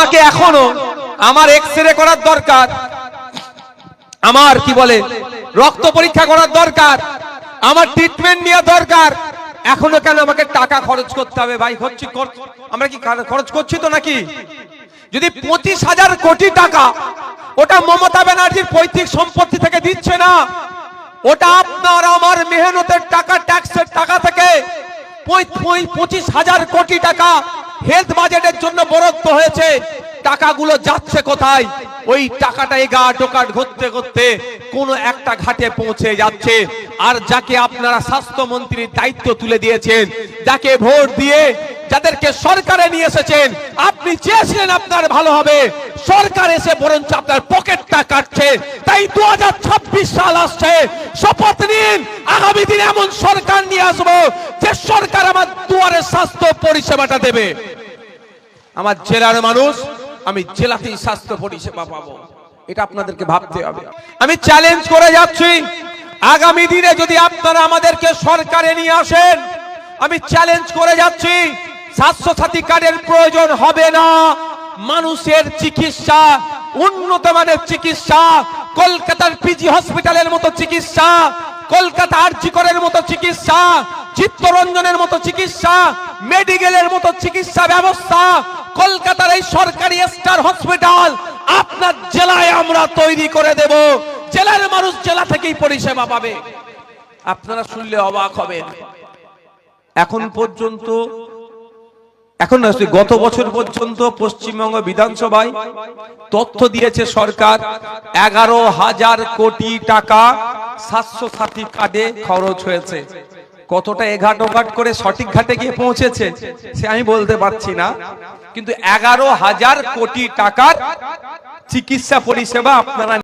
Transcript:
আমাকে এখনো আমার এক্সরে করার দরকার, আমার কি বলে রক্ত পরীক্ষা করার দরকার, আমার ট্রিটমেন্ট নেওয়া দরকার, এখনো কেন আমাকে টাকা খরচ করতে হবে? ভাই হচ্ছে আমরা কি খরচ করছি তো নাকি? যদি 25,000 কোটি টাকা ওটা মমতা ব্যানার্জির পৈতৃক সম্পত্তি থেকে দিচ্ছে না, ওটা আপনার আমার মেহনতের টাকা, ট্যাক্সের টাকা থেকে 25,000 কোটি টাকা হেলথ বাজেটের জন্য বরাদ্দ হয়েছে। টাকাগুলো যাচ্ছে কোথায়? ওই টাকাটা এগাট ওকাট ঘুরতে ঘুরতে কোন একটা ঘাটে পৌঁছে যাচ্ছে। আর যাকে আপনারা স্বাস্থ্যমন্ত্রীর দায়িত্ব তুলে দিয়েছেন, যাকে ভোট দিয়ে যাদেরকে সরকারে নিয়ে এসেছেন, আপনি চেয়েছিলেন আপনার ভালো হবে, সরকার এসে বরঞ্চ আপনার পকেটটা কাটছে। তাই 2026 সাল আসছে, শপথ নিন আগামী দিনে এমন সরকার নিয়ে আসবো যে সরকার আমার দুয়ারে স্বাস্থ্য পরিষেবাটা দেবে। আমার জেলার মানুষ, আমি জেলাতেই স্বাস্থ্য পরিষেবা পাবো, এটা আপনাদেরকে ভাবতে হবে। আমি চ্যালেঞ্জ করে যাচ্ছি, আগামী দিনে যদি আপনারা আমাদেরকে সরকারে নিয়ে আসেন, আমি চ্যালেঞ্জ করে যাচ্ছি, স্বাস্থ্যসাথী কার্ডের প্রয়োজন হবে না। মানুষের চিকিৎসা, উন্নত মানের চিকিৎসা, কলকাতার পিজি হসপিটালের মতো চিকিৎসা, কলকাতা আরজি করের মতো চিকিৎসা, চিত্তরঞ্জনের মতো চিকিৎসা, মেডিকেলের মতো চিকিৎসা ব্যবস্থা, কলকাতার এই সরকারি স্টার হসপিটাল আপনার জেলায় আমরা তৈরি করে দেব। জেলার মানুষ জেলা থেকেই পরিষেবা পাবে। আপনারা শুনলে অবাক হবেন, এখন পর্যন্ত, এখন না, গত বছর পর্যন্ত পশ্চিমবঙ্গ বিধানসভায় তথ্য দিয়েছে সরকার 11,000 কোটি টাকা স্বাস্থ্যসাথী কার্ডে খরচ হয়েছে। কতটা এঘাট ওঘাট করে সঠিক ঘাটে গিয়ে পৌঁছেছে সে আমি বলতে পারছি না, কিন্তু 11,000 কোটি টাকার চিকিৎসা পরিষেবা আপনারা